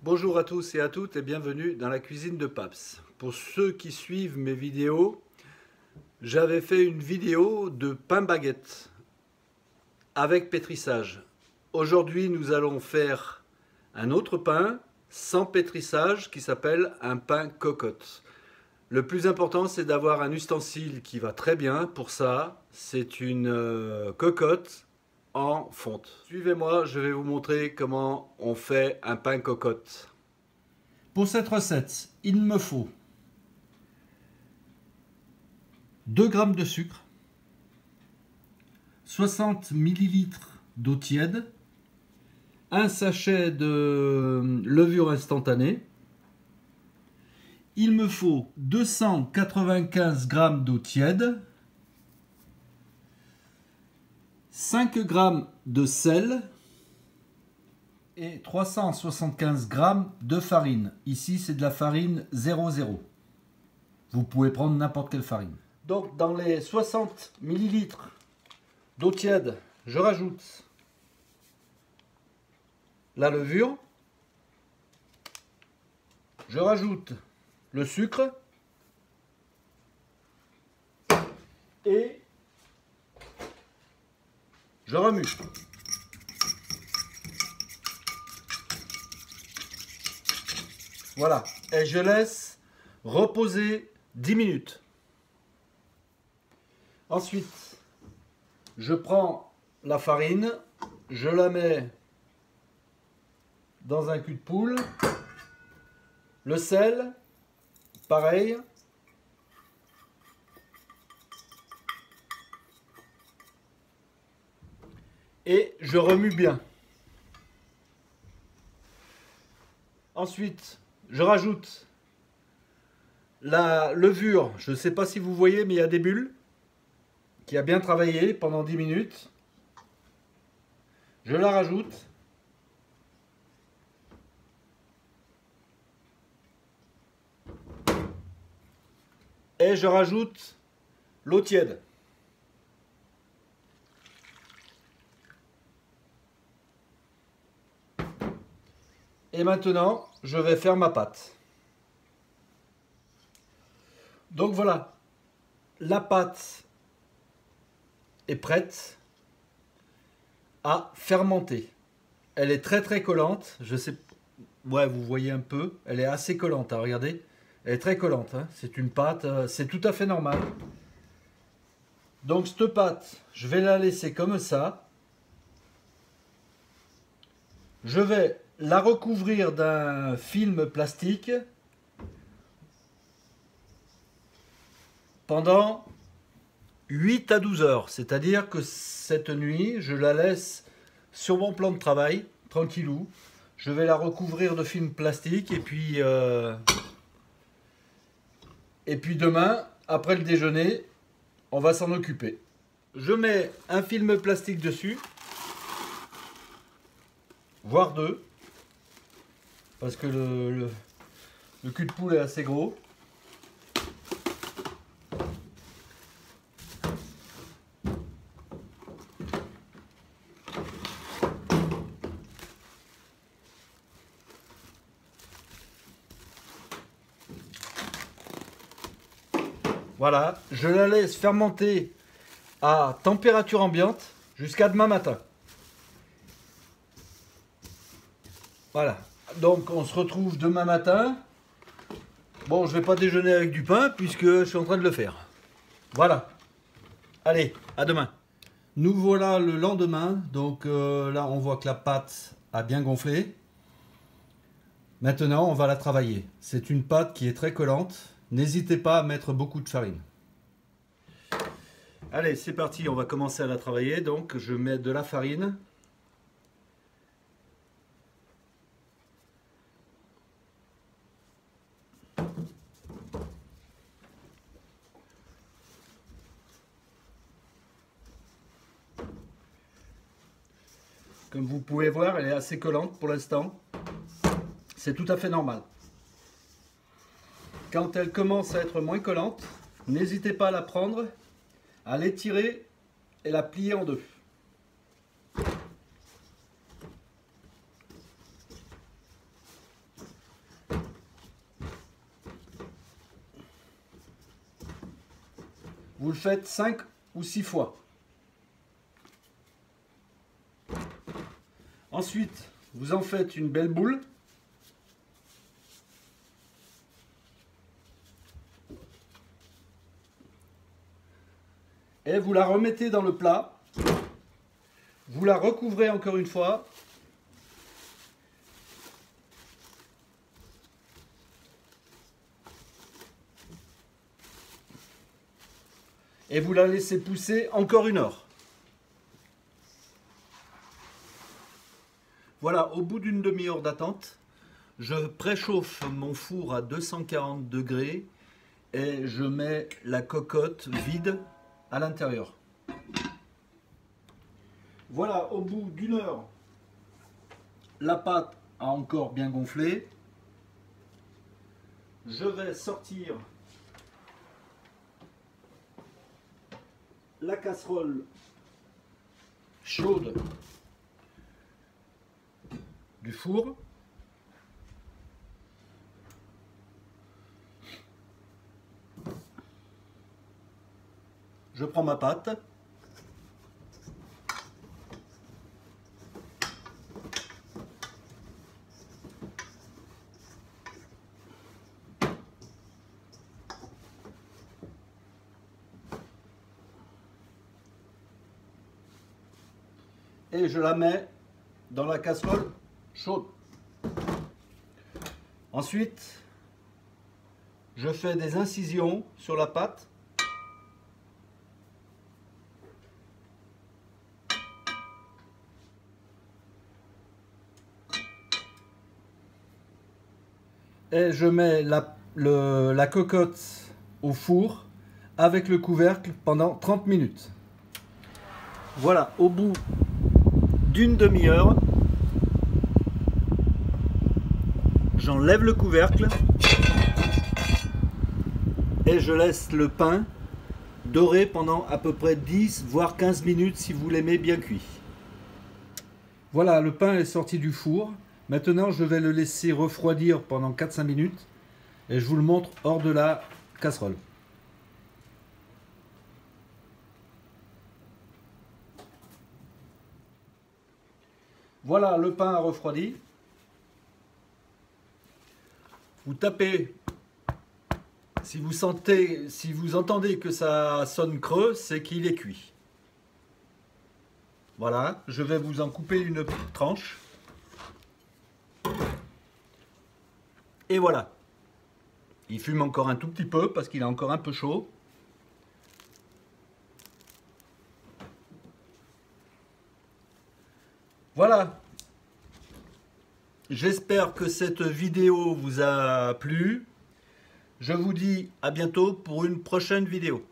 Bonjour à tous et à toutes et bienvenue dans la cuisine de Paps. Pour ceux qui suivent mes vidéos, j'avais fait une vidéo de pain baguette avec pétrissage. Aujourd'hui, nous allons faire un autre pain sans pétrissage qui s'appelle un pain cocotte. Le plus important, c'est d'avoir un ustensile qui va très bien. Pour ça, c'est une cocotte en fonte. Suivez-moi, je vais vous montrer comment on fait un pain cocotte. Pour cette recette, il me faut 2 g de sucre, 60 ml d'eau tiède, un sachet de levure instantanée. Il me faut 295 g d'eau tiède, 5 g de sel et 375 g de farine. Ici, c'est de la farine 00. Vous pouvez prendre n'importe quelle farine. Donc, dans les 60 ml d'eau tiède, je rajoute la levure, je rajoute le sucre et je remue. Voilà, et je laisse reposer 10 minutes. Ensuite, je prends la farine, je la mets dans un cul de poule, le sel, pareil. Et je remue bien. Ensuite, je rajoute la levure. Je ne sais pas si vous voyez, mais il y a des bulles qui a bien travaillé pendant 10 minutes. Je la rajoute. Et je rajoute l'eau tiède. Et maintenant, je vais faire ma pâte. Donc voilà, la pâte est prête à fermenter. Elle est très collante. Je sais, ouais, vous voyez un peu. Elle est assez collante. Hein, regardez, elle est très collante. Hein. C'est une pâte, c'est tout à fait normal. Donc cette pâte, je vais la laisser comme ça. Je vais la recouvrir d'un film plastique pendant 8 à 12 heures. C'est-à-dire que cette nuit, je la laisse sur mon plan de travail, tranquillou. Je vais la recouvrir de film plastique et puis demain, après le déjeuner, on va s'en occuper. Je mets un film plastique dessus, voire 2. Parce que le cul de poule est assez gros. Voilà, je la laisse fermenter à température ambiante jusqu'à demain matin. Voilà. Donc on se retrouve demain matin. Bon, je vais pas déjeuner avec du pain puisque je suis en train de le faire. Voilà. Allez, à demain. Nous voilà le lendemain. Donc là, on voit que la pâte a bien gonflé. Maintenant, on va la travailler. C'est une pâte qui est très collante. N'hésitez pas à mettre beaucoup de farine. Allez, c'est parti. On va commencer à la travailler. Donc, je mets de la farine. Comme vous pouvez voir, elle est assez collante pour l'instant. C'est tout à fait normal. Quand elle commence à être moins collante, n'hésitez pas à la prendre, à l'étirer et la plier en deux. Vous le faites 5 ou 6 fois. Ensuite, vous en faites une belle boule. Et vous la remettez dans le plat. Vous la recouvrez encore une fois. Et vous la laissez pousser encore 1 heure. Voilà, au bout d'une demi-heure d'attente, je préchauffe mon four à 240 degrés et je mets la cocotte vide à l'intérieur. Voilà, au bout d'1 heure, la pâte a encore bien gonflé. Je vais sortir la casserole chaude du four. Je prends ma pâte. Et je la mets dans la casserole chaude. Ensuite, je fais des incisions sur la pâte. Et je mets la cocotte au four avec le couvercle pendant 30 minutes. Voilà, au bout d'une demi-heure, j'enlève le couvercle et je laisse le pain dorer pendant à peu près 10 voire 15 minutes si vous l'aimez bien cuit. Voilà, le pain est sorti du four. Maintenant, je vais le laisser refroidir pendant 4-5 minutes et je vous le montre hors de la casserole. Voilà, le pain a refroidi. Vous tapez, si vous entendez que ça sonne creux, c'est qu'il est cuit. Voilà, je vais vous en couper une petite tranche. Et voilà. Il fume encore un tout petit peu parce qu'il est encore un peu chaud. Voilà. J'espère que cette vidéo vous a plu. Je vous dis à bientôt pour une prochaine vidéo.